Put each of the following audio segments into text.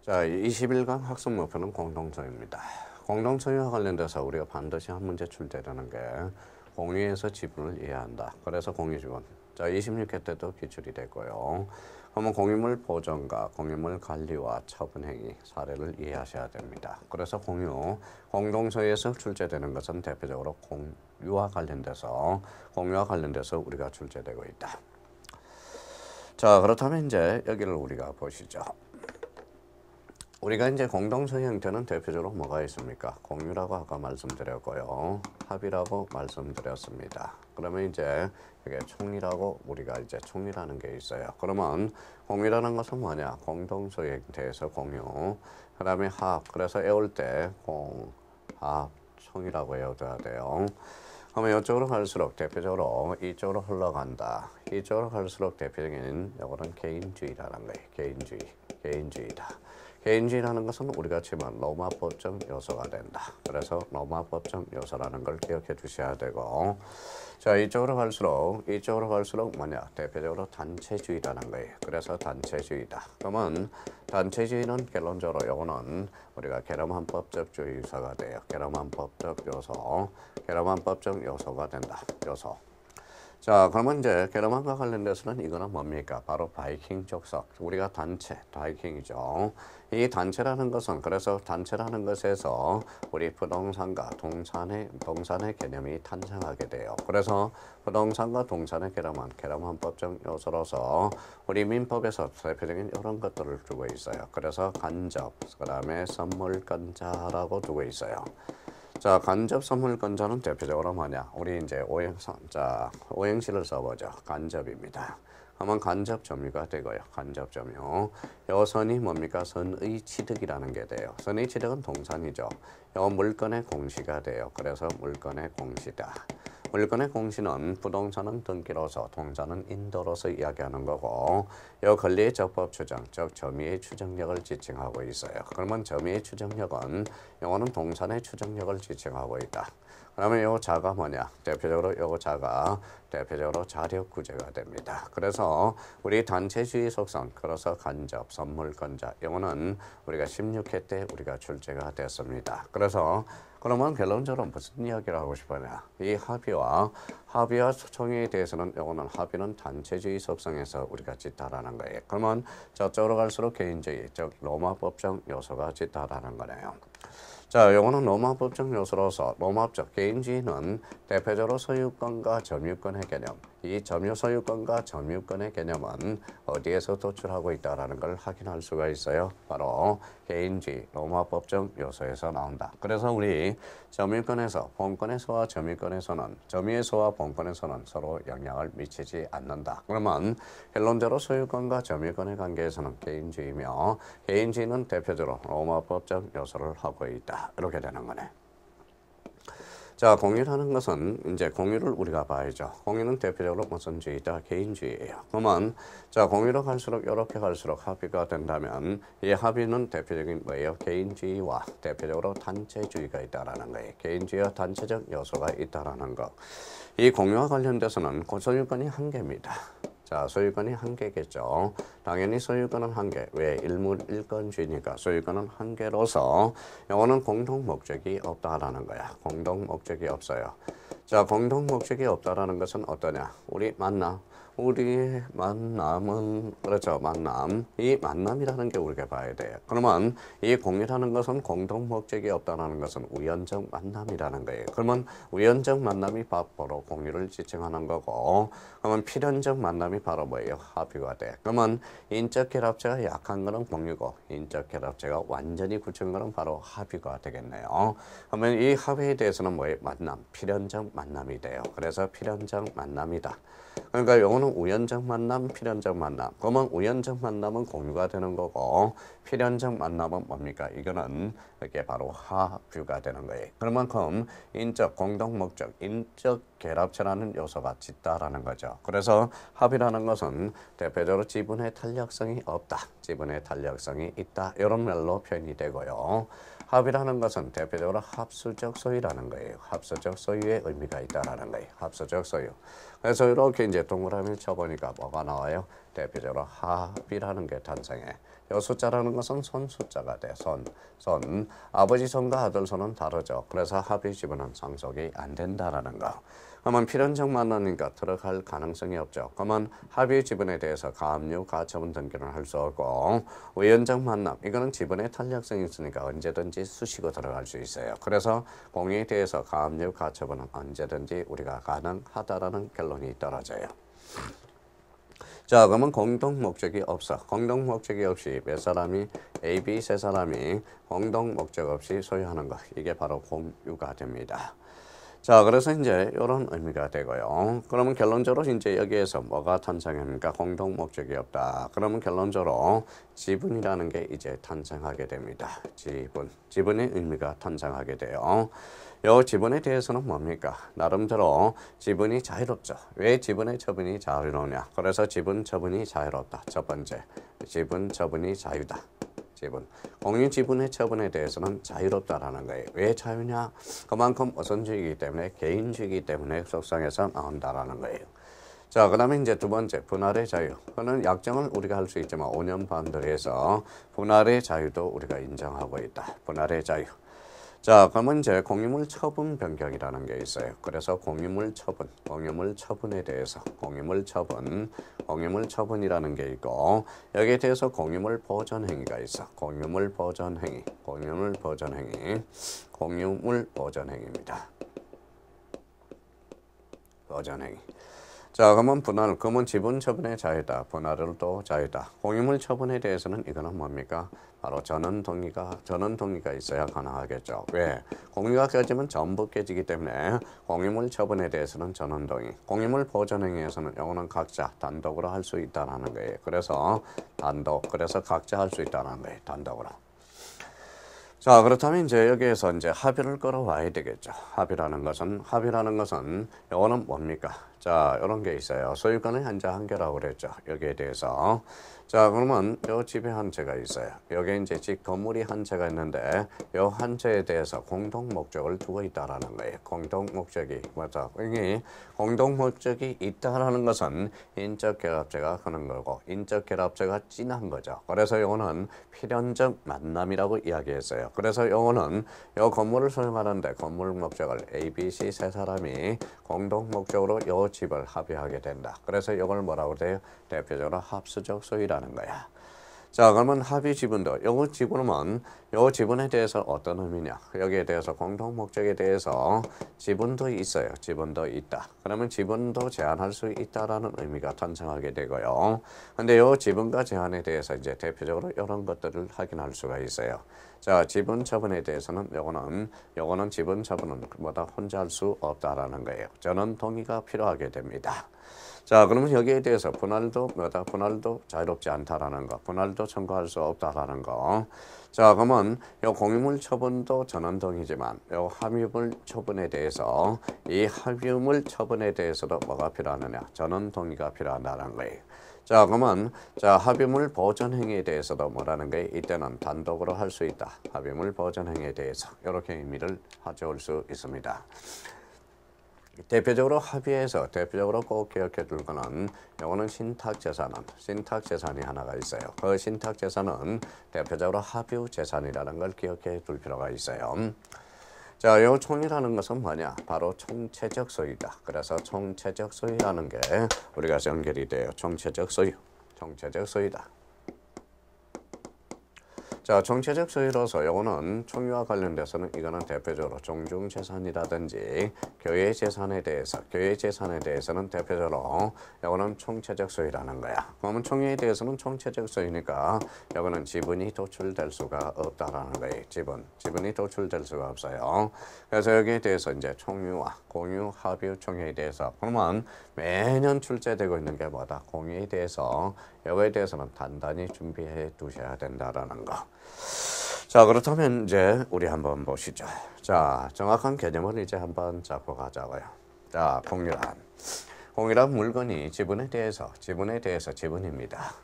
자, 20일간 학습 목표는 공동소유입니다. 공동소유와 관련돼서 우리가 반드시 한 문제 출제되는 게 공유에서 지분을 이해한다. 그래서 공유지분. 자, 26회 때도 기출이 됐고요. 그러면 공유물 보존과 공유물 관리와 처분 행위 사례를 이해하셔야 됩니다. 그래서 공동소유에서 출제되는 것은 대표적으로 공유와 관련돼서 우리가 출제되고 있다. 자, 그렇다면 이제 여기를 우리가 보시죠. 우리가 이제 공동소유 형태는 대표적으로 뭐가 있습니까? 공유라고 아까 말씀드렸고요. 합의라고 말씀드렸습니다. 그러면 이제 이게 총리라고 우리가 이제 총리라는 게 있어요. 그러면 공유라는 것은 뭐냐? 공동소유 형태에서 공유. 그 다음에 합. 그래서 외울 때 공합 총이라고 외워둬야 돼요. 그러면 이쪽으로 갈수록 대표적으로 이쪽으로 흘러간다. 이쪽으로 갈수록 대표적인 요거는 개인주의라는 거예요. 개인주의다. 개인주의라는 것은 우리가 치면 로마법적 요소가 된다. 그래서 로마법적 요소라는 걸 기억해 주셔야 되고, 자, 이쪽으로 갈수록 뭐냐? 대표적으로 단체주의라는 거예요. 그래서 단체주의다. 그러면 단체주의는 결론적으로 요거는 우리가 계엄헌법적 주의사가 돼요. 계엄헌법적 요소가 된다. 요소. 자, 그러면 이제 계엄헌과 관련돼서는 이거는 뭡니까? 바로 바이킹 족속. 우리가 단체, 바이킹이죠. 이 단체라는 것은 그래서 단체라는 것에서 우리 부동산과 동산의 개념이 탄생하게 돼요. 그래서 부동산과 동산의 계엄헌법적 요소로서 우리 민법에서 대표적인 이런 것들을 두고 있어요. 그래서 간접, 그다음에 선물권자라고 두고 있어요. 자, 간접 선물권자는 대표적으로 뭐냐? 우리 이제 오행시를 써보죠. 간접입니다. 그러면 간접 점유가 되고요. 간접 점유. 요 선이 뭡니까? 선의 취득이라는 게 돼요. 선의 취득은 동산이죠. 요 물건의 공시가 돼요. 그래서 물건의 공시다. 물건의 공시는 부동산은 등기로서 동산은 인도로서 이야기하는 거고, 이 권리의 적법 추정, 즉 점유의 추정력을 지칭하고 있어요. 그러면 점유의 추정력은 이거는 동산의 추정력을 지칭하고 있다. 그러면 요 자가 뭐냐? 대표적으로 자력 구제가 됩니다. 그래서 우리 단체주의 속성, 그래서 간접, 선물권자, 이거는 우리가 16회 때 우리가 출제가 됐습니다. 그러면 결론적으로 무슨 이야기를 하고 싶으냐? 이 합의와 총회에 대해서는 이거는 합의는 단체주의 속성에서 우리가 짙다라는 거예요. 그러면 저쪽으로 갈수록 개인주의, 즉 로마법적 요소가 짙다라는 거네요. 자, 요거는 로마법적 요소로서 로마법 개인주의는 대표적으로 소유권과 점유권의 개념, 이 소유권과 점유권의 개념은 어디에서 도출하고 있다라는 걸 확인할 수가 있어요. 바로 개인주의, 로마법적 요소에서 나온다. 그래서 우리 점유권에서 본권에서와 점유권에서는 점유에서와 본권에서는 서로 영향을 미치지 않는다. 그러면 결론적으로 소유권과 점유권의 관계에서는 개인주의며 개인주의는 대표적으로 로마법적 요소를 하고 있다. 이렇게 되는 거네. 자, 공유라는 것은 이제 공유를 우리가 봐야죠. 공유는 대표적으로 무슨 주의다? 개인주의예요. 그러면 자, 공유로 갈수록 이렇게 갈수록 합의가 된다면 이 합의는 대표적인 뭐예요? 개인주의와 대표적으로 단체주의가 있다라는 거예요. 개인주의와 단체적 요소가 있다라는 거. 이 공유와 관련돼서는 소유권이 한 개입니다. 자, 소유권이 한 개겠죠. 당연히 소유권은 한 개. 왜? 일건주의니까 소유권은 한 개로서 이거는 공동 목적이 없다라는 거야. 공동 목적이 없어요. 자, 공동 목적이 없다라는 것은 어떠냐? 우리 만남은 그렇죠. 이 만남이라는 게 우리가 봐야 돼요. 그러면 이 공유라는 것은 공동 목적이 없다라는 것은 우연적 만남이라는 거예요. 그러면 우연적 만남이 바로 공유를 지칭하는 거고, 그러면 필연적 만남이 바로 뭐예요? 합의가 돼. 그러면 인적 결합체가 약한 거는 공유고, 인적 결합체가 완전히 굳힌 거는 바로 합의가 되겠네요. 그러면 이 합의에 대해서는 뭐예요? 필연적 만남이 돼요. 그래서 필연적 만남이다. 그러니까 요거는 우연적 만남, 필연적 만남. 그러면 우연적 만남은 공유가 되는 거고, 필연적 만남은 뭡니까? 이거는 이게 바로 합유가 되는 거예요. 그만큼 인적 공동 목적, 인적 결합체라는 요소가 짙다라는 거죠. 그래서 합의라는 것은 대표적으로 지분의 탄력성이 없다, 지분의 탄력성이 있다, 이런 말로 표현이 되고요. 합이라는 것은 대표적으로 합수적 소유라는 거예요. 합수적 소유의 의미가 있다라는 거예요. 합수적 소유. 그래서 이렇게 이제 동그라미를 쳐보니까 뭐가 나와요? 대표적으로 합이라는 게 탄생해. 이 숫자라는 것은 손 숫자가 돼. 손. 아버지 손과 아들 손은 다르죠. 그래서 합의 지분은 상속이 안 된다라는 거. 그러면 필연적 만나니까 들어갈 가능성이 없죠. 그러면 합의 지분에 대해서 가압류, 가처분 등기는 할 수 없고 우연적 만남, 이거는 지분의 탄력성이 있으니까 언제든지 수식어 들어갈 수 있어요. 그래서 공유에 대해서 가압류, 가처분은 언제든지 우리가 가능하다라는 결론이 떨어져요. 자, 그러면 공동 목적이 없어. 공동 목적이 없이 몇 사람이 A, B 세 사람이 공동 목적 없이 소유하는 것, 이게 바로 공유가 됩니다. 자, 그래서 이제 이런 의미가 되고요. 그러면 결론적으로 이제 여기에서 뭐가 탄생합니까? 공동 목적이 없다. 그러면 결론적으로 지분이라는 게 이제 탄생하게 됩니다. 지분의 의미가 탄생하게 돼요. 이 지분에 대해서는 뭡니까? 나름대로 지분이 자유롭죠. 왜 지분의 처분이 자유로우냐? 그래서 지분 처분이 자유롭다. 첫 번째, 지분 처분이 자유다. 공유 지분의 처분에 대해서는 자유롭다라는 거예요. 왜 자유냐? 그만큼 우선주의이기 때문에, 개인주의이기 때문에 속성에서 나온다라는 거예요. 자, 그 다음에 이제 두 번째, 분할의 자유. 그거는 약정을 우리가 할 수 있지만 5년 바운더리에서 분할의 자유도 우리가 인정하고 있다. 분할의 자유. 자, 그러면 이제 공유물 처분 변경이라는 게 있어요. 그래서 공유물 처분에 대해서 공유물 처분이라는 게 있고 여기에 대해서 공유물 보전 행위가 있어. 공유물 보전 행위입니다. 보전 행위. 자, 그러면 지분 처분의 자유다. 분할도 자유다. 공유물 처분에 대해서는 이거는 뭡니까? 바로 전원 동의가 있어야 가능하겠죠. 왜? 공유가 깨지면 전부 깨지기 때문에 공유물 처분에 대해서는 전원 동의. 공유물 보전 행위에서는 이거는 각자 단독으로 할 수 있다는 거예요. 그래서 각자 할 수 있다는 거예요. 단독으로. 자, 그렇다면 이제 여기에서 이제 합의를 끌어와야 되겠죠. 합의라는 것은 이거는 뭡니까? 자, 이런 게 있어요. 소유권의 한자한계라고 그랬죠. 여기에 대해서. 자, 그러면 요 집에 한 채가 있어요. 여기 이제 집 건물이 한 채가 있는데 요 한 채에 대해서 공동 목적을 두고 있다라는 거예요. 공동 목적이 맞아. 이게 공동 목적이 있다라는 것은 인적 결합제가 하는 거고 인적 결합제가 진한 거죠. 그래서 요거는 필연적 만남이라고 이야기했어요. 그래서 요거는 요 건물을 소유하는데 건물 목적을 A, B, C 세 사람이 공동 목적으로 요 집을 합의하게 된다. 그래서 이걸 뭐라고 그래요? 대표적으로 합수적 소유라는 거야. 자, 그러면 합의 지분도 요 지분에 대해서 어떤 의미냐? 여기에 대해서 공동 목적에 대해서 지분도 있어요. 지분도 있다. 그러면 지분도 제한할 수 있다라는 의미가 탄생하게 되고요. 근데 요 지분과 제한에 대해서 이제 대표적으로 이런 것들을 확인할 수가 있어요. 자, 지분 처분에 대해서는 요거는 지분 처분은 혼자 할 수 없다라는 거예요. 전원 동의가 필요하게 됩니다. 자, 그러면 여기에 대해서 분할도 자유롭지 않다라는 거, 분할도 청구할 수 없다라는 거. 자, 그러면 요 공유물 처분도 전원 동의지만 요 합유물 처분에 대해서 이 합유물 처분에 대해서도 뭐가 필요하느냐? 전원 동의가 필요하다는 거예요. 자, 그러면 합의물 보전 행위에 대해서도 뭐라는 거예요? 이때는 단독으로 할 수 있다. 합의물 보전 행위에 대해서 이렇게 의미를 가져올 수 있습니다. 대표적으로 합의에서 꼭 기억해 둘 거는 요거는 신탁재산이 하나가 있어요. 그 신탁재산은 대표적으로 합유재산이라는 걸 기억해 둘 필요가 있어요. 자, 요 총이라는 것은 뭐냐? 바로 총체적 소유다. 그래서 총체적 소유라는 게 우리가 연결이 돼요. 총체적 소유다. 자, 총체적 소유로서 요거는 총유와 관련돼서는 이거는 대표적으로 종중재산이라든지 교회 재산에 대해서는 대표적으로 요거는 총체적 소유라는 거야. 그러면 총유에 대해서는 총체적 소유니까 요거는 지분이 도출될 수가 없다라는 거예요. 지분이 도출될 수가 없어요. 그래서 여기에 대해서 이제 총유와 공유, 합유, 총유에 대해서 그러면 매년 출제되고 있는 게 뭐다? 공유에 대해서 요거에 대해서는 단단히 준비해 두셔야 된다라는 거. 자, 그렇다면 이제 우리 한번 보시죠. 자, 정확한 개념을 이제 한번 잡고 가자고요. 자, 공유란 물건이 지분에 대해서 지분입니다.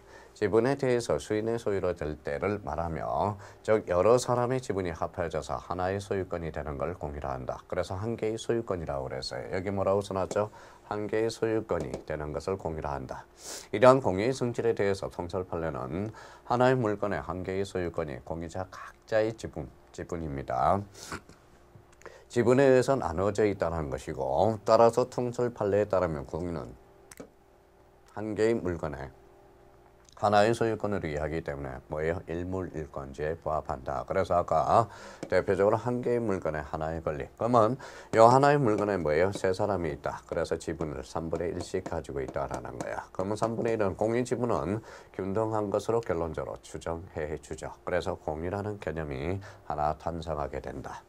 지분에 대해서 수인의 소유로 될 때를 말하며 즉 여러 사람의 지분이 합해져서 하나의 소유권이 되는 걸 공유라 한다. 그래서 한 개의 소유권이라고 그랬어요. 여기 뭐라고 써놨죠? 한 개의 소유권이 되는 것을 공유라 한다. 이러한 공유의 성질에 대해서 통설 판례는 하나의 물건의 한 개의 소유권이 공유자 각자의 지분입니다. 지분에 의해서 나눠져 있다는 것이고 따라서 통설 판례에 따르면 공유는 한 개의 물건에 하나의 소유권을 이해하기 때문에 뭐예요? 일물일권지에 부합한다. 그래서 아까 대표적으로 한 개의 물건에 하나의 권리. 그러면 이 하나의 물건에 뭐예요? 세 사람이 있다. 그래서 지분을 3분의 1씩 가지고 있다라는 거야. 그러면 3분의 1은 공유 지분은 균등한 것으로 결론적으로 추정해 주죠. 그래서 공유라는 개념이 하나 탄생하게 된다.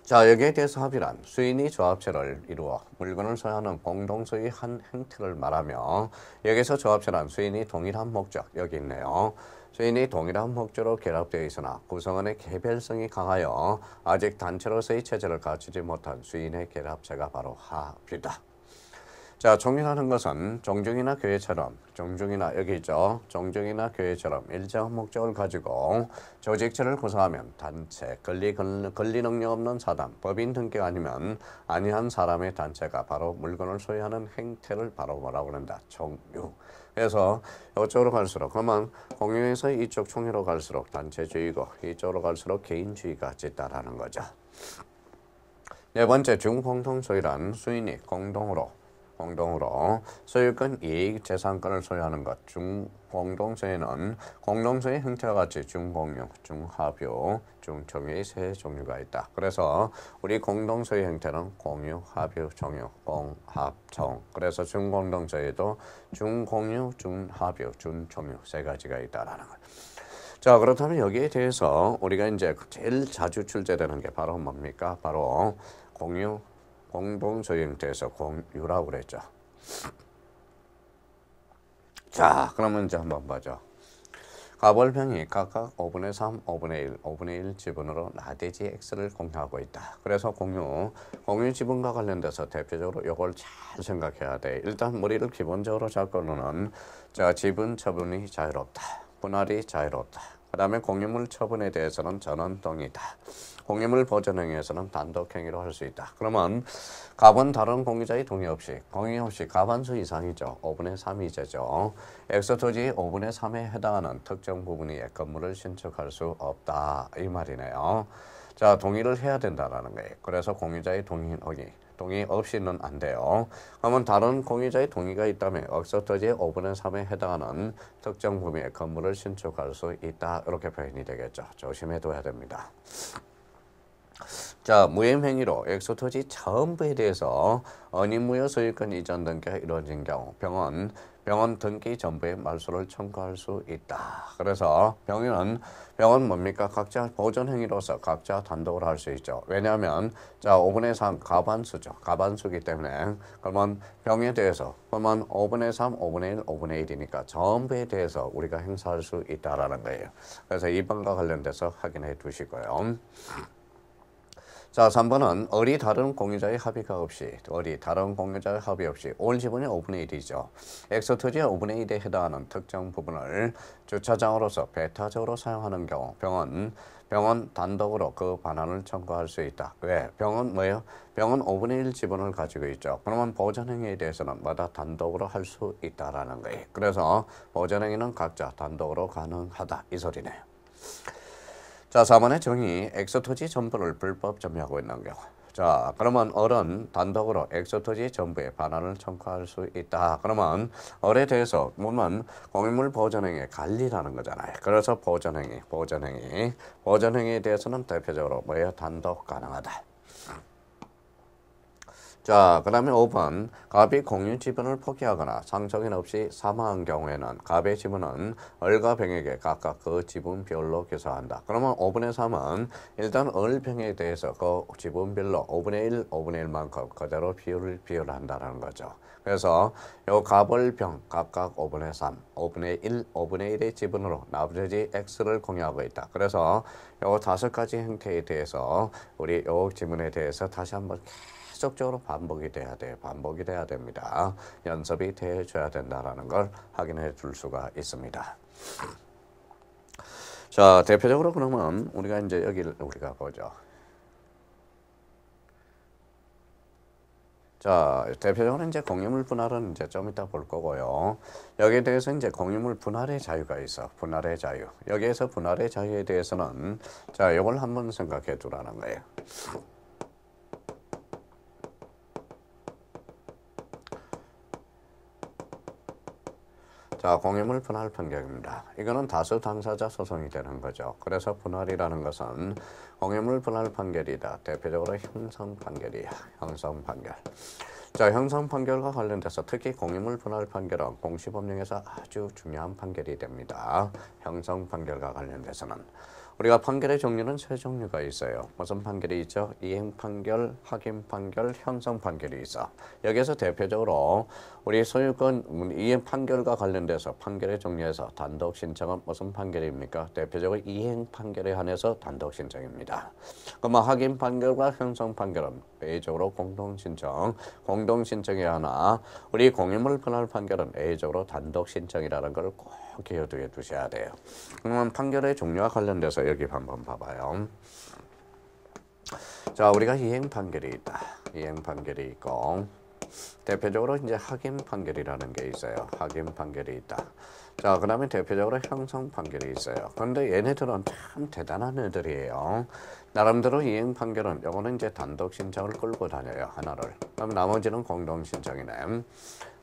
자, 여기에 대해서 합의란 수인이 조합체를 이루어 물건을 소유하는 공동소유의 한 행태를 말하며 여기서 조합체란 수인이 동일한 목적, 여기 있네요. 수인이 동일한 목적으로 결합되어 있으나 구성원의 개별성이 강하여 아직 단체로서의 체제를 갖추지 못한 수인의 결합체가 바로 합이다. 자, 종이라는 것은 종중이나 교회처럼 종중이나 여기 있죠. 종중이나 교회처럼 일정한 목적을 가지고 조직체를 구성하면 단체, 권리 능력 없는 사람, 법인 등기가 아니면 아니한 사람의 단체가 바로 물건을 소유하는 행태를 바로 뭐라고 그런다? 종유. 그래서 이쪽으로 갈수록 그러면 공유에서 이쪽 총회로 갈수록 단체주의고 이쪽으로 갈수록 개인주의가 짙다라는 거죠. 네 번째 중공동소유란 수인이 공동으로 소유권, 이익, 재산권을 소유하는 것. 중공동소유는 공동소유의 형태와 같이 중공유, 중합유, 중총유의 세 종류가 있다. 그래서 우리 공동소유 형태는 공유, 합유, 종유, 공합, 총. 그래서 중공동소유도 중공유, 중합유, 중총유 세 가지가 있다라는 것. 자, 그렇다면 여기에 대해서 우리가 이제 제일 자주 출제되는 게 바로 뭡니까? 바로 공유, 공동소유 형태에서 공유라고 그랬죠. 자, 그러면 이제 한번 보죠. 가벌병이 각각 5분의 3, 5분의 1, 5분의 1 지분으로 나대지 X를 공유하고 있다. 그래서 공유 지분과 관련돼서 대표적으로 이걸 잘 생각해야 돼. 일단 머리를 기본적으로 잡고는 자, 지분 처분이 자유롭다. 분할이 자유롭다. 그 다음에 공유물 처분에 대해서는 전원동의다. 공유물 보전행위에서는 단독행위로 할 수 있다. 그러면 갑은 다른 공유자의 동의 없이 갑한수 이상이죠. 5분의 3이제죠. 엑소토지 5분의 3에 해당하는 특정 부분의 건물을 신축할 수 없다. 이 말이네요. 자, 동의를 해야 된다라는 거예요. 그래서 공유자의 동의 없이는 안 돼요. 그러면 다른 공유자의 동의가 있다면 엑소토지의 5분의 3에 해당하는 특정 부분의 건물을 신축할 수 있다. 이렇게 표현이 되겠죠. 조심해 둬야 됩니다. 자, 무혐행위로 엑소토지 전부에 대해서 언인무효 소유권 이전 등기가 이루어진 경우 병원 등기 전부에 말소를 청구할 수 있다. 그래서 병원 뭡니까? 각자 보존행위로서 각자 단독으로 할 수 있죠. 왜냐하면 자 5분의 3 가반수죠. 가반수기 때문에 그러면 병에 대해서 그러면 5분의 3, 5분의 1, 5분의 1이니까 전부에 대해서 우리가 행사할 수 있다라는 거예요. 그래서 이 번과 관련돼서 확인해 두시고요. 자, 3번은 다른 공유자의 합의 없이 올 지분이 5분의 1이죠. 엑소토지의 5분의 1에 해당하는 특정 부분을 주차장으로서 배타적으로 사용하는 경우 병원 단독으로 그 반환을 청구할 수 있다. 왜? 병원 5분의 1 지분을 가지고 있죠. 그러면 보전행위에 대해서는 마다 단독으로 할 수 있다라는 거예요. 그래서 보전행위는 각자 단독으로 가능하다. 이 소리네요. 자, 4번의 정의, 엑소토지 전부를 불법 점유하고 있는 경우. 자, 그러면 어른 단독으로 엑소토지 전부에 반환을 청구할 수 있다. 그러면 어에 대해서 보면 공유물 보전행위의 관리라는 거잖아요. 그래서 보전행위에 대해서는 대표적으로 단독 가능하다. 자, 그 다음에 5번 갑이 공유 지분을 포기하거나 상속인 없이 사망한 경우에는 갑의 지분은 을과 병에게 각각 그 지분별로 계산한다. 그러면 5분의 3은 일단 을, 병에 대해서 그 지분별로 5분의 1, 5분의 1만큼 그대로 비율한다는 거죠. 그래서 요 갑을, 병 각각 5분의 3, 5분의 1, 5분의 1의 지분으로 나머지 X를 공유하고 있다. 그래서 요 5가지 형태에 대해서 우리 요 지문에 대해서 다시 한번 지속적으로 반복이 돼야 돼요. 반복이 돼야 됩니다. 연습이 돼줘야 된다라는 걸 확인해 줄 수가 있습니다. 자, 대표적으로 그러면 우리가 이제 여기를 우리가 보죠. 자, 대표적으로 이제 공유물 분할은 이제 좀 이따 볼 거고요. 여기에 대해서 이제 공유물 분할의 자유가 있어. 분할의 자유. 여기에서 분할의 자유에 대해서는 자, 이걸 한번 생각해 두라는 거예요. 자, 공유물 분할 판결입니다. 이거는 다수 당사자 소송이 되는 거죠. 그래서 분할이라는 것은 공유물 분할 판결이다. 대표적으로 형성 판결이야. 형성 판결. 자, 형성 판결과 관련돼서 특히 공유물 분할 판결은 공시법령에서 아주 중요한 판결이 됩니다. 형성 판결과 관련돼서는 우리가 판결의 종류는 세 종류가 있어요. 무슨 판결이 있죠? 이행 판결, 확인 판결, 형성 판결이 있어. 여기서 대표적으로 우리 소유권 이행 판결과 관련돼서 판결의 종류에서 단독 신청은 무슨 판결입니까? 대표적으로 이행 판결에 한해서 단독 신청입니다. 그러면 확인 판결과 형성 판결은 A적으로 공동 신청, 공동 신청이 하나, 우리 공유물 분할 판결은 A적으로 단독 신청이라는 걸 꼭 기억해 두셔야 돼요. 그러면 판결의 종류와 관련돼서 여기 한번 봐봐요. 자, 우리가 이행 판결이 있다. 이행 판결이 있고 대표적으로 이제 확인 판결이라는 게 있어요. 확인 판결이 있다. 자, 그 다음에 대표적으로 형성 판결이 있어요. 그런데 얘네들은 참 대단한 애들이에요. 나름대로 이행 판결은 요거는 이제 단독 신청을 끌고 다녀요. 하나를. 그럼 나머지는 공동 신청이네.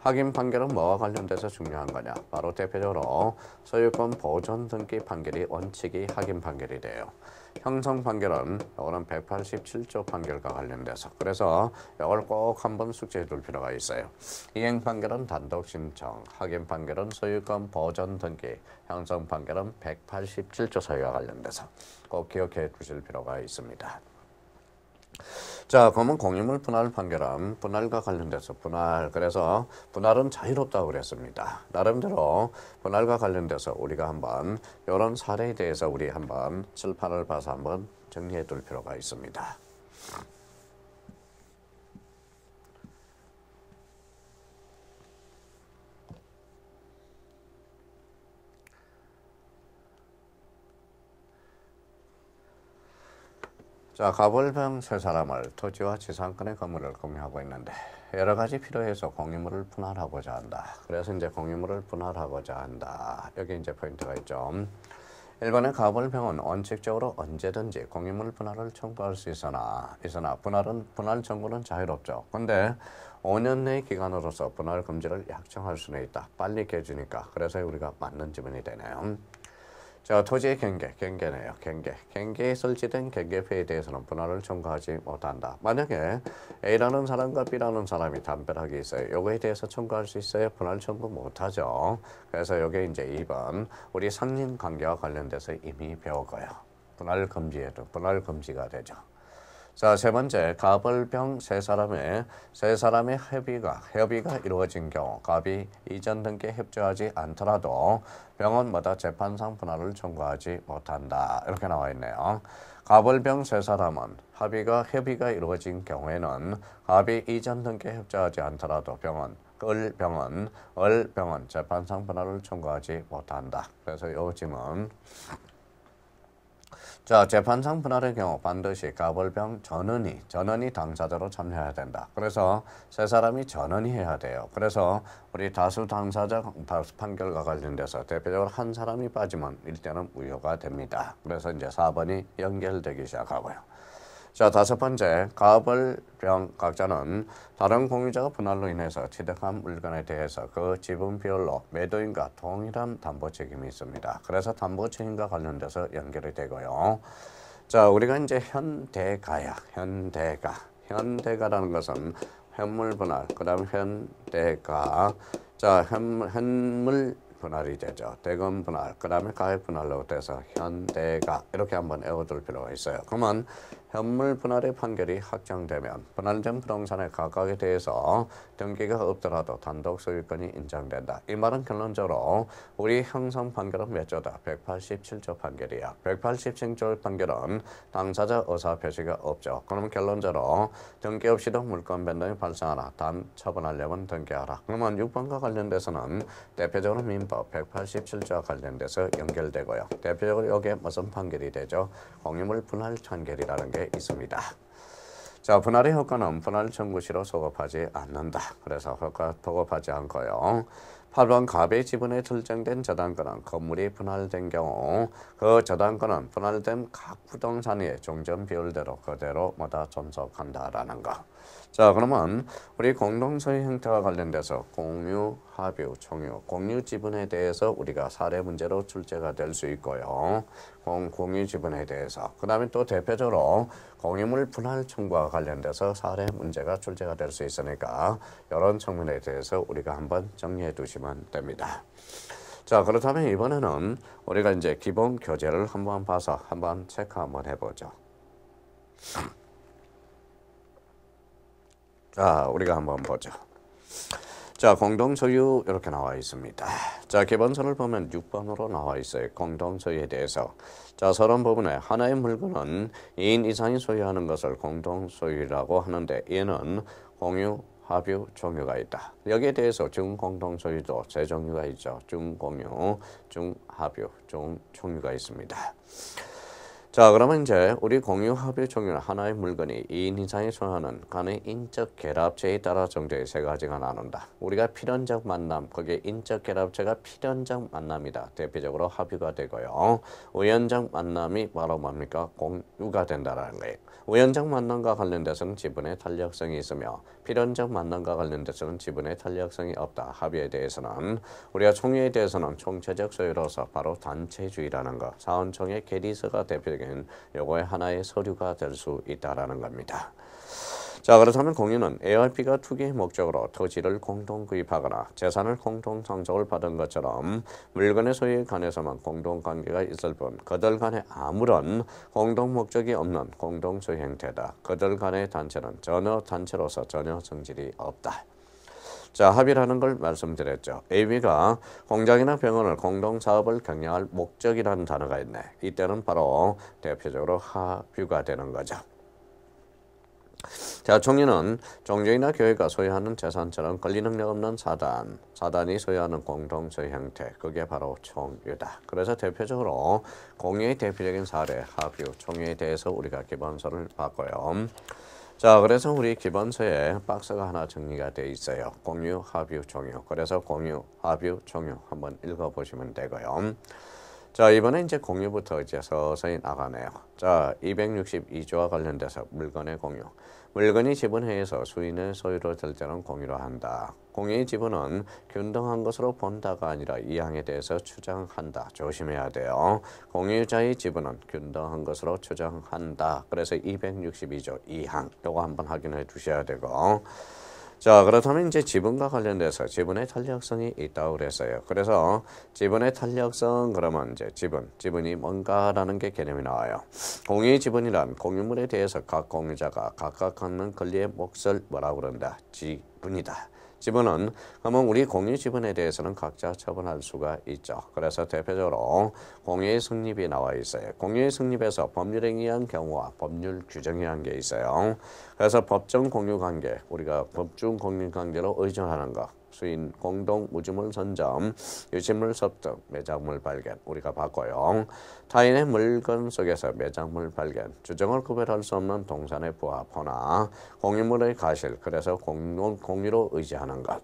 확인 판결은 뭐와 관련돼서 중요한 거냐? 바로 대표적으로 소유권 보존 등기 판결이 원칙이 확인 판결이 돼요. 형성 판결은 이거는 187조 판결과 관련돼서 그래서 이걸 꼭 한번 숙지해 둘 필요가 있어요. 이행 판결은 단독 신청, 확인 판결은 소유권 보존 등기, 형성 판결은 187조 사유와 관련돼서 꼭 기억해 두실 필요가 있습니다. 자, 그러면 공유물 분할 판결은 분할과 관련돼서 그래서 분할은 자유롭다고 그랬습니다. 나름대로 분할과 관련돼서 우리가 한번 이런 사례에 대해서 우리 한번 칠판을 봐서 한번 정리해 둘 필요가 있습니다. 자, 가벌병 세 사람을 토지와 지상권의 건물을 공유하고 있는데 여러 가지 필요해서 공유물을 분할하고자 한다. 그래서 이제 공유물을 분할하고자 한다. 여기 이제 포인트가 있죠. 1번의 가벌병은 원칙적으로 언제든지 공유물 분할을 청구할 수 있으나 분할 청구는 자유롭죠. 근데 5년 내 기간으로서 분할 금지를 약정할 수는 있다. 빨리 깨주니까. 그래서 우리가 맞는 지문이 되네요. 자, 토지의 경계네요. 경계에 설치된 경계표에 대해서는 분할을 청구하지 못한다. 만약에 A라는 사람과 B라는 사람이 담벼락이 있어요. 요거에 대해서 청구할 수 있어요? 분할 청구 못하죠. 그래서 요게 이제 2번 우리 상린 관계와 관련돼서 이미 배웠고요. 분할 금지가 되죠. 자, 세 번째, 가벌병 세 사람의 협의가 이루어진 경우 갑이 이전 등기에 협조하지 않더라도 병원마다 재판상 분할을 청구하지 못한다. 이렇게 나와 있네요. 가벌병 세 사람은 협의가 이루어진 경우에는 갑이 이전 등기에 협조하지 않더라도 을병원 재판상 분할을 청구하지 못한다. 그래서 요 지문. 자, 재판상 분할의 경우 반드시 가벌병 전원이 당사자로 참여해야 된다. 그래서 세 사람이 전원이 해야 돼요. 그래서 우리 다수 판결과 관련돼서 대표적으로 한 사람이 빠지면 일단은 무효가 됩니다. 그래서 이제 4번이 연결되기 시작하고요. 자, 다섯 번째, 가벌병 각자는 다른 공유자가 분할로 인해서 취득한 물건에 대해서 그 지분 비율로 매도인과 동일한 담보 책임이 있습니다. 그래서 담보 책임과 관련돼서 연결이 되고요. 자, 우리가 이제 현대가라는 것은 현물 분할, 그다음 현대가, 자, 현물 분할이 되죠. 대금 분할, 그 다음에 가액 분할로 돼서 현대가 이렇게 한번 외워둘 필요가 있어요. 그러면 현물 분할의 판결이 확정되면 분할된 부동산의 각각에 대해서 등기가 없더라도 단독 소유권이 인정된다. 이 말은 결론적으로 우리 형성 판결은 몇 조다? 187조 판결이야. 187조 판결은 당사자 의사 표시가 없죠. 그러면 결론적으로 등기 없이도 물권 변동이 발생하나 단 처분하려면 등기하라. 그러면 6번과 관련돼서는 대표적으로 민법 187조와 관련돼서 연결되고요. 대표적으로 여기에 무슨 판결이 되죠? 공유물 분할 판결이라는 게 있습니다. 자, 분할의 효과는 분할 청구 시로 소급하지 않는다. 그래서 효과 소급하지 않고요. 8번 갑의 지분에 설정된 저당권은 건물이 분할된 경우 그 저당권은 분할된 각 부동산의 종전 비율대로 그대로 뭐다 존속한다라는 거. 자, 그러면 우리 공동소유 형태와 관련돼서 공유, 합유, 총유, 공유 지분에 대해서 우리가 사례 문제로 출제가 될 수 있고요. 공유 지분에 대해서 그 다음에 또 대표적으로 공유물 분할 청구와 관련돼서 사례 문제가 출제가 될 수 있으니까 이런 측면에 대해서 우리가 한번 정리해 두시면 됩니다. 자, 그렇다면 이번에는 우리가 이제 기본 교재를 한번 봐서 한번 체크 한번 해보죠. 자, 우리가 한번 보죠. 자, 공동소유 이렇게 나와 있습니다. 자, 기본서를 보면 6번으로 나와 있어요. 공동소유에 대해서. 자, 서론 부분에 하나의 물건은 2인 이상이 소유하는 것을 공동소유라고 하는데 얘는 공유, 합유, 종유가 있다. 여기에 대해서 중공동소유도 세 종류가 있죠. 중공유, 중합유, 중총유가 있습니다. 자, 그러면 이제 우리 공유, 합유, 종유는 하나의 물건이 2인 이상이 소유하는 간의 인적 결합체에 따라 정도의 세 가지가 나눈다. 우리가 필연적 만남, 거기에 인적 결합체가 필연적 만남이다. 대표적으로 합유가 되고요. 우연적 만남이 바로 뭡니까? 공유가 된다라는 거예요. 우연적 만남과 관련돼서는 지분의 탄력성이 있으며 필연적 만남과 관련돼서는 지분의 탄력성이 없다. 합의에 대해서는 우리가 총유에 대해서는 총체적 소유로서 바로 단체주의라는 것, 사원총회 계리서가 대표적인 요거의 하나의 서류가 될 수 있다라는 겁니다. 자, 그렇다면 공유는 A와 B가 투기의 목적으로 토지를 공동 구입하거나 재산을 공동 상속을 받은 것처럼 물건의 소유에 관해서만 공동관계가 있을 뿐 그들 간에 아무런 공동 목적이 없는 공동 소유 형태다. 그들 간의 단체는 전혀 단체로서 전혀 성질이 없다. 자, 합의라는 걸 말씀드렸죠. AB가 공장이나 병원을 공동사업을 경영할 목적이라는 단어가 있네. 이때는 바로 대표적으로 합유가 되는 거죠. 자, 총유는 종교이나 교회가 소유하는 재산처럼 권리 능력 없는 사단이 소유하는 공동소유 형태, 그게 바로 총유다. 그래서 대표적으로 공유의 대표적인 사례, 합유, 총유에 대해서 우리가 기본서를 봤고요. 자, 그래서 우리 기본서에 박스가 하나 정리가 되어 있어요. 공유, 합유, 총유. 그래서 공유, 합유, 총유 한번 읽어보시면 되고요. 자, 이번에 이제 공유부터 이제 서서히 나가네요. 자, 262조와 관련돼서 물건의 공유. 물건이 지분회에서 수인의 소유로 될 때는 공유로 한다. 공유의 지분은 균등한 것으로 본다가 아니라 이항에 대해서 추정한다. 조심해야 돼요. 공유자의 지분은 균등한 것으로 추정한다. 그래서 262조 2항 요거 한번 확인해 두셔야 되고, 자, 그렇다면 이제 지분과 관련돼서 지분의 탄력성이 있다고 그랬어요. 그래서 지분의 탄력성 그러면 이제 지분이 뭔가라는 게 개념이 나와요. 공유의 지분이란 공유물에 대해서 각 공유자가 각각 갖는 권리의 몫을 뭐라고 그런다? 지분이다. 지분은 그러면 우리 공유 지분에 대해서는 각자 처분할 수가 있죠. 그래서 대표적으로 공유의 성립이 나와 있어요. 공유의 성립에서 법률에 의한 경우와 법률 규정에 의한 게 있어요. 그래서 법정 공유 관계, 우리가 법중 공유 관계로 의존하는 것, 수인 공동 무주물 선점, 유실물 섭득, 매장물 발견 우리가 봤고요. 타인의 물건 속에서 매장물 발견, 주정을 구별할 수 없는 동산의 부합호나 공유물의 가실, 그래서 공유로 의지하는 것.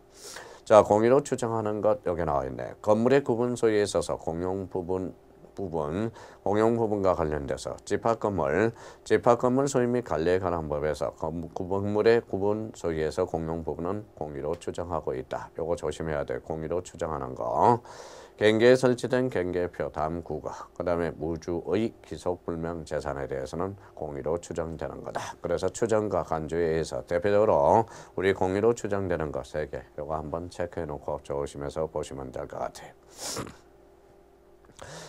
자, 공유로 추정하는 것 여기 나와 있네. 건물의 구분 소유에 있어서 공용 부분과 관련돼서 집합건물 소유 및 관리에 관한 법에서 건물의 구분 소유에서 공용 부분은 공유로 추정하고 있다. 요거 조심해야 돼. 공유로 추정하는 거. 경계에 설치된 경계표 다음 국어, 그 다음에 무주의 기속불명 재산에 대해서는 공유로 추정되는 거다. 그래서 추정과 간주에 의해서 대표적으로 우리 공유로 추정되는 것 3개 요거 한번 체크해 놓고 좋으시면서 보시면 될 것 같아요.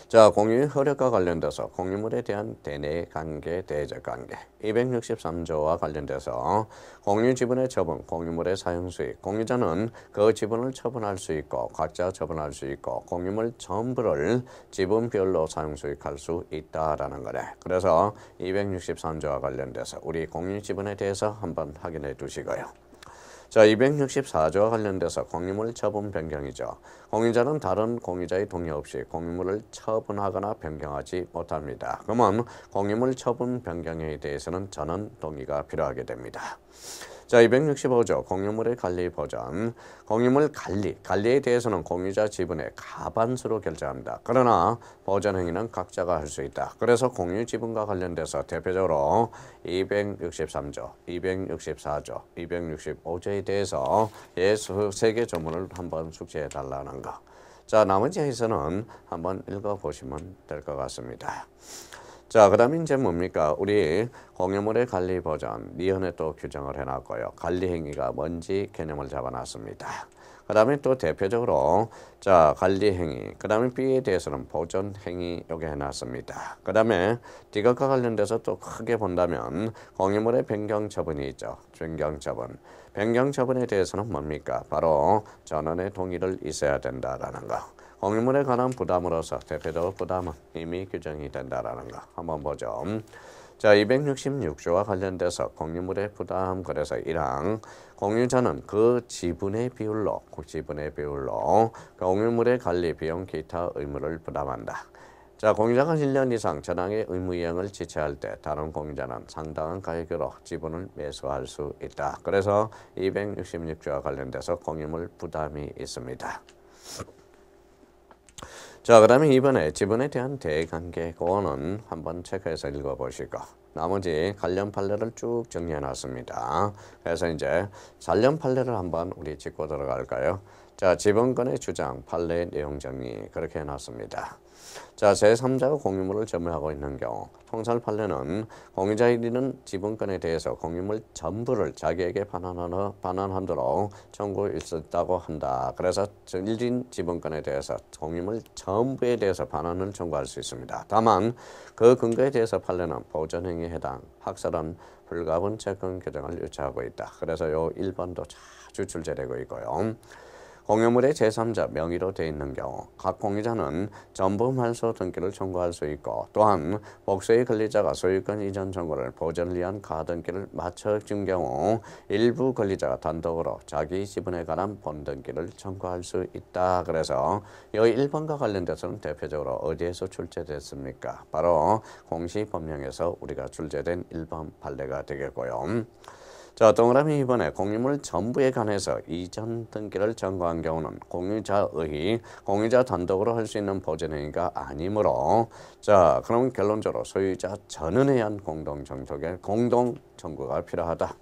자, 공유 효력과 관련돼서 공유물에 대한 대내 관계, 대적 관계 263조와 관련돼서 공유 지분의 처분, 공유물의 사용 수익, 공유자는 그 지분을 처분할 수 있고 각자 처분할 수 있고 공유물 전부를 지분별로 사용 수익할 수 있다라는 거래. 그래서 263조와 관련돼서 우리 공유 지분에 대해서 한번 확인해 두시고요. 자, 264조와 관련돼서 공유물 처분 변경이죠. 공유자는 다른 공유자의 동의 없이 공유물을 처분하거나 변경하지 못합니다. 그러면 공유물 처분 변경에 대해서는 전원 동의가 필요하게 됩니다. 자, 265조 공유물의 관리 보전. 공유물 관리에 대해서는 공유자 지분의 과반수로 결정합니다. 그러나 보전 행위는 각자가 할 수 있다. 그래서 공유 지분과 관련돼서 대표적으로 263조, 264조, 265조에 대해서 세 개 조문을 한번 숙지해 달라는 거. 자, 나머지에서는 한번 읽어보시면 될 것 같습니다. 자, 그 다음에 이제 뭡니까? 우리 공유물의 관리 보전, 니은에 또 규정을 해놨고요. 관리 행위가 뭔지 개념을 잡아놨습니다. 그 다음에 또 대표적으로, 자, 관리 행위. 그 다음에 B에 대해서는 보전 행위 요게 해놨습니다. 그 다음에 D것과 관련돼서 또 크게 본다면 공유물의 변경 처분이 있죠. 변경 처분. 변경 처분에 대해서는 뭡니까? 바로 전원의 동의를 있어야 된다라는 거. 공유물에 관한 부담으로서 대표적으로 부담은 이미 규정이 된다라는 거 한번 보죠. 자, 266조와 관련돼서 공유물의 부담 그래서 1항 공유자는 그 지분의 비율로 공유물의 관리 비용 기타 의무를 부담한다. 자, 공유자가 1년 이상 전항의 의무 이행을 지체할 때 다른 공유자는 상당한 가격으로 지분을 매수할 수 있다. 그래서 266조와 관련돼서 공유물 부담이 있습니다. 자, 그 다음에 이번에 지분에 대한 대관계 그거는 한번 체크해서 읽어보시고 나머지 관련 판례를 쭉 정리해 놨습니다. 그래서 이제 관련 판례를 한번 우리 짚고 들어갈까요? 자, 지분권의 주장, 판례 내용 정리 그렇게 해놨습니다. 자, 제3자가 공유물을 점유하고 있는 경우 통살 판례는 공유자 1인은 지분권에 대해서 공유물 전부를 자기에게 반환하도록 청구할 수 있다고 한다. 그래서 1인 지분권에 대해서 공유물 전부에 대해서 반환을 청구할 수 있습니다. 다만 그 근거에 대해서 판례는 보전행위에 해당 학설은 불가분 채권 규정을 유치하고 있다. 그래서 요 1번도 자주 출제되고 있고요. 공유물의 제3자 명의로 되어 있는 경우 각 공유자는 전부 말소 등기를 청구할 수 있고 또한 복수의 권리자가 소유권 이전 청구를 보전을 위한 가등기를 맞춰준 경우 일부 권리자가 단독으로 자기 지분에 관한 본등기를 청구할 수 있다. 그래서 이 1번과 관련돼서는 대표적으로 어디에서 출제됐습니까? 바로 공시법령에서 우리가 출제된 1번 판례가 되겠고요. 자, 동그라미 2번에 공유물 전부에 관해서 이전 등기를 청구한 경우는 공유자 단독으로 할 수 있는 보전행위가 아니므로 자, 그럼 결론적으로 소유자 전원에 의한 공동 청구가 필요하다.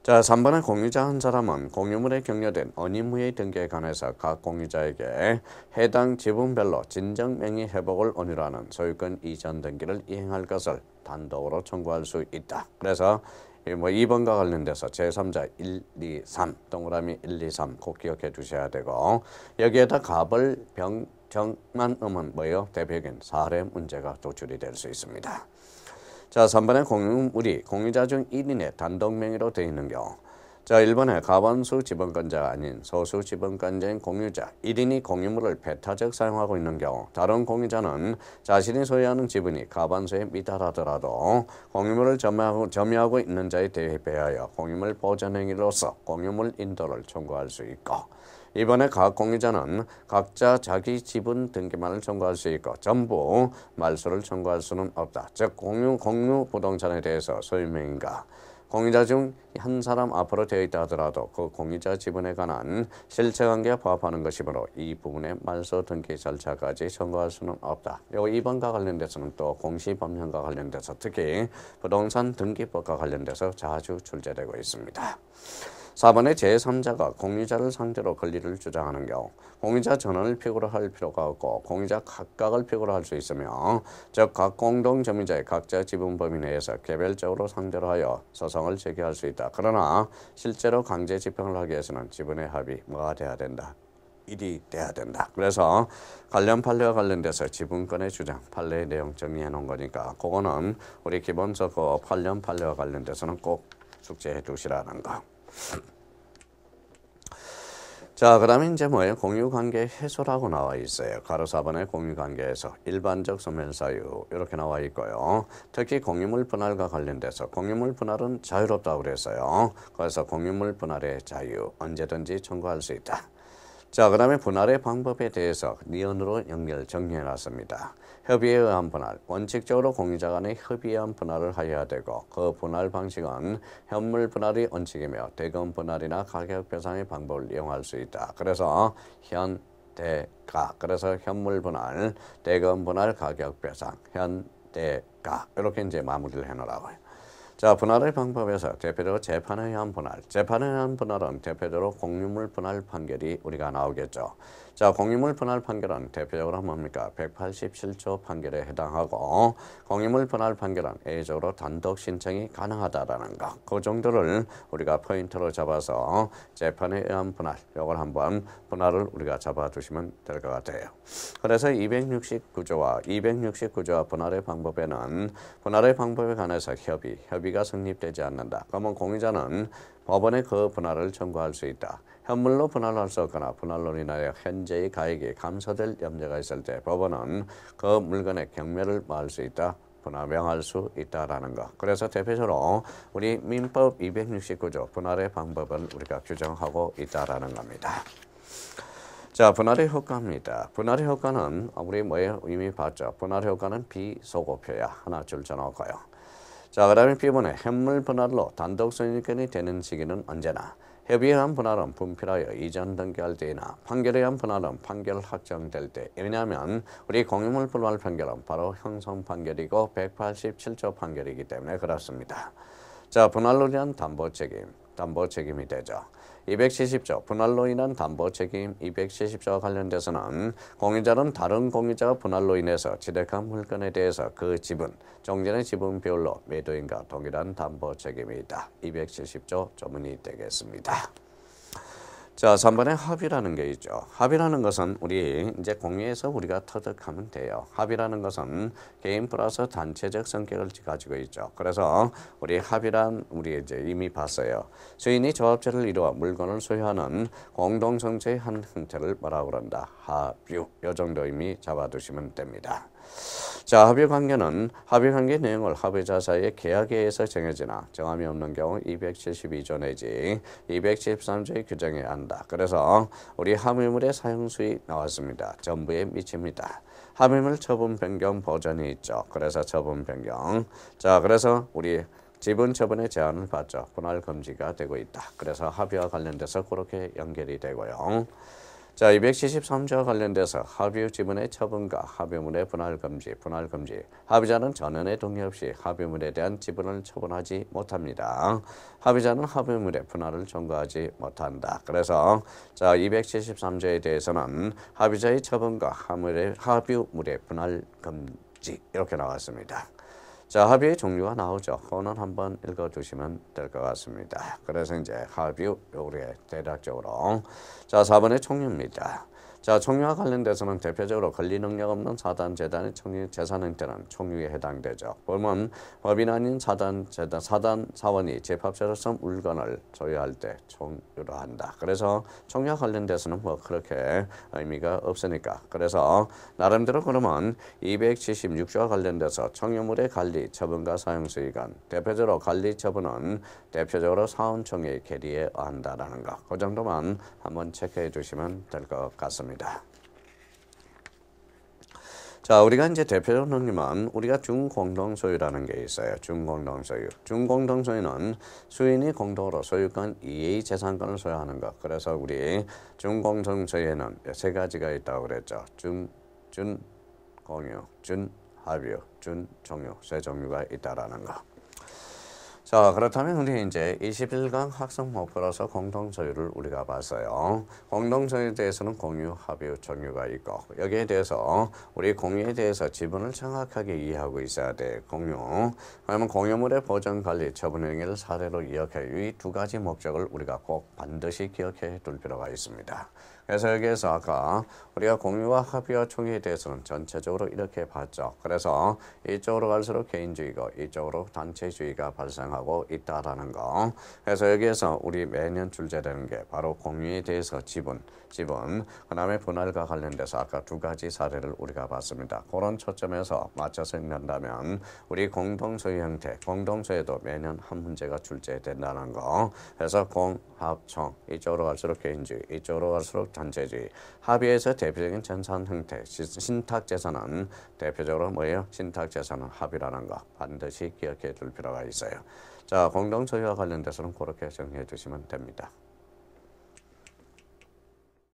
자, 3번에 공유자 한 사람은 공유물에 격려된 언의무의 등기에 관해서 각 공유자에게 해당 지분별로 진정 명의 회복을 원유로 하는 소유권 이전 등기를 이행할 것을 단독으로 청구할 수 있다. 그래서 2번과 관련돼서 제3자 1, 2, 3 동그라미 1, 2, 3 꼭 기억해 두셔야 되고 여기에다 갑을 병정만 넣으면 뭐예요? 대표적인 사례 문제가 도출이 될 수 있습니다. 자, 3번에 공유물이 공유자 중 1인의 단독 명의로 되어 있는 경우 자, 1번에 과반수 지분권자가 아닌 소수 지분권자인 공유자 1인이 공유물을 배타적 사용하고 있는 경우 다른 공유자는 자신이 소유하는 지분이 과반수에 미달하더라도 공유물을 점유하고 있는 자에 대비하여 공유물 보전행위로서 공유물 인도를 청구할 수 있고 이번에 각 공유자는 각자 자기 지분 등기만을 청구할 수 있고 전부 말소를 청구할 수는 없다. 즉 공유 부동산에 대해서 소유명의가 공유자 중 한 사람 앞으로 되어 있다 하더라도 그 공유자 지분에 관한 실체관계에 부합하는 것이므로 이 부분의 말소 등기 절차까지 청구할 수는 없다. 요 2번과 관련돼서는 또 공시법령과 관련돼서 특히 부동산 등기법과 관련돼서 자주 출제되고 있습니다. 4번에 제3자가 공유자를 상대로 권리를 주장하는 경우 공유자 전원을 필요로 할 필요가 없고 공유자 각각을 필요로 할 수 있으며 즉 각 공동 점유자의 각자 지분 범위 내에서 개별적으로 상대로 하여 소송을 제기할 수 있다. 그러나 실제로 강제 집행을 하기 위해서는 지분의 합이 뭐가 돼야 된다? 일이 돼야 된다. 그래서 관련 판례와 관련돼서 지분권의 주장, 판례의 내용 정리해 놓은 거니까 그거는 우리 기본적으로 관련 판례와 관련돼서는 꼭 숙제해 두시라는 거. 자, 그 다음에 이제 뭐예요? 공유관계 해소라고 나와 있어요. 가로 4번의 공유관계에서 일반적 소멸사유 이렇게 나와 있고요. 특히 공유물 분할과 관련돼서 공유물 분할은 자유롭다고 그랬어요. 그래서 공유물 분할의 자유 언제든지 청구할 수 있다. 자, 그 다음에 분할의 방법에 대해서 니은으로 정리해 놨습니다. 협의에 의한 분할, 원칙적으로 공유자 간의 협의에 의한 분할을 하여야 되고 그 분할 방식은 현물 분할이 원칙이며 대금 분할이나 가격 배상의 방법을 이용할 수 있다. 그래서 현, 대, 가. 그래서 현물 분할, 대금 분할, 가격 배상, 현, 대, 가. 이렇게 이제 마무리를 해놓으라고요. 자, 분할의 방법에서 대표적으로 재판에 의한 분할. 재판에 의한 분할은 대표적으로 공유물 분할 판결이 우리가 나오겠죠. 자, 공유물 분할 판결은 대표적으로 뭡니까? 187조 판결에 해당하고 공유물 분할 판결은 A적으로 단독 신청이 가능하다라는 거. 그 정도를 우리가 포인트로 잡아서 재판에 의한 분할, 이걸 한번 분할을 우리가 잡아두시면 될 것 같아요. 그래서 269조와 분할의 방법에는 분할의 방법에 관해서 협의가 성립되지 않는다. 그러면 공유자는 법원에 그 분할을 청구할 수 있다. 현물로 분할할 수 없거나 분할로 인하여 현재의 가액이 감소될 염려가 있을 때 법원은 그 물건의 경매를 할 수 있다. 분할명할 수 있다라는 거. 그래서 대표적으로 우리 민법 269조 분할의 방법을 우리가 규정하고 있다라는 겁니다. 자, 분할의 효과입니다. 분할의 효과는 우리 뭐예요? 이미 봤죠. 분할의 효과는 비소고표야. 하나 줄쳐놓고요. 자, 그 다음에 B번에 현물 분할로 단독 소유권이 되는 시기는 언제나 협의에 의한 분할은 분필하여 이전 등기할 때이나 판결에 의한 분할은 판결 확정될 때. 왜냐하면 우리 공유물 분할 판결은 바로 형성 판결이고 187조 판결이기 때문에 그렇습니다. 자, 분할로 인한 담보 책임이 되죠. 270조 분할로 인한 담보 책임 270조와 관련돼서는 공유자는 다른 공유자가 분할로 인해서 취득한 물건에 대해서 그 지분, 종전의 지분 비율로 매도인과 동일한 담보 책임이 있다. 270조 조문이 되겠습니다. 자, 3번에 합의라는 게 있죠. 합의라는 것은 우리 이제 공유에서 우리가 터득하면 돼요. 합의라는 것은 개인 플러스 단체적 성격을 가지고 있죠. 그래서 우리 합의란 우리 이제 이미 봤어요. 수인이 조합체를 이루어 물건을 소유하는 공동성체의 한 형태를 뭐라고 그런다? 합유. 이 정도 의미 잡아두시면 됩니다. 자, 합의관계 내용을 합의자 사이의 계약에 의해서 정해지나 정함이 없는 경우 272조 내지 273조의 규정에 한다. 그래서 우리 합의물의 사용수익 나왔습니다. 전부에 미칩니다. 합의물 처분 변경 보전이 있죠. 그래서 처분 변경. 자, 그래서 우리 지분 처분의 제한을 받죠. 분할 금지가 되고 있다. 그래서 합의와 관련돼서 그렇게 연결이 되고요. 자, 273조와 관련돼서 합의 지분의 처분과 합의물의 분할 금지. 합의자는 전원의 동의 없이 합의물에 대한 지분을 처분하지 못합니다. 합의자는 합의물의 분할을 청구하지 못한다. 그래서 자, 273조에 대해서는 합의자의 처분과 합의물의 분할 금지 이렇게 나왔습니다. 자, 합의의 종류가 나오죠. 그거는 한번 읽어두시면 될 것 같습니다. 그래서 이제 합의, 우리의 대략적으로. 자, 4번의 총유입니다. 자, 총유와 관련돼서는 대표적으로 권리 능력 없는 사단 재단의 총유 재산 형태는 총유에 해당되죠. 보면 법인 아닌 사단 사원이 집합체로서 물건을 소유할 때 총유로 한다. 그래서 총유와 관련돼서는 뭐 그렇게 의미가 없으니까. 그래서 나름대로 그러면 276조와 관련돼서 총유물의 관리, 처분과 사용 수익은 대표적으로 관리 처분은 대표적으로 사원총회의 결의에 의한다라는 거. 그 정도만 한번 체크해 주시면 될 것 같습니다. 자, 우리가 이제 대표적으로 논리만 우리가 중공동소유라는 게 있어요. 중공동소유. 중공동소유는 수인이 공동으로 소유권 이의 재산권을 소유하는 것. 그래서 우리 중공동소유에는 세 가지가 있다고 그랬죠. 준공유, 준합유, 준총유 세 종류가 있다라는 거. 자, 그렇다면 우리 이제 21강 학습 목표로서 공동 소유를 우리가 봤어요. 공동 소유에 대해서는 공유, 합유, 종유가 있고 여기에 대해서 우리 공유에 대해서 지분을 정확하게 이해하고 있어야 돼. 공유. 그러면 공유물의 보존, 관리, 처분 행위를 사례로 이렇게 이 두 가지 목적을 우리가 꼭 반드시 기억해 둘 필요가 있습니다. 그래서 여기에서 아까 우리가 공유와 합의와 총유에 대해서는 전체적으로 이렇게 봤죠. 그래서 이쪽으로 갈수록 개인주의고 이쪽으로 단체주의가 발생하고 있다라는 거. 그래서 여기에서 우리 매년 출제되는 게 바로 공유에 대해서 지분, 그 다음에 분할과 관련돼서 아까 두 가지 사례를 우리가 봤습니다. 그런 초점에서 맞춰서 읽는다면 우리 공동소유 형태, 공동소유도 매년 한 문제가 출제된다는 거. 그래서 공, 합, 총 이쪽으로 갈수록 개인주의, 이쪽으로 갈수록 단체주의. 합의에서 대표적인 전산 형태, 신탁재산은 대표적으로 뭐예요? 신탁재산은 합의라는 거 반드시 기억해 둘 필요가 있어요. 자, 공동소유와 관련돼서는 그렇게 정리해 주시면 됩니다.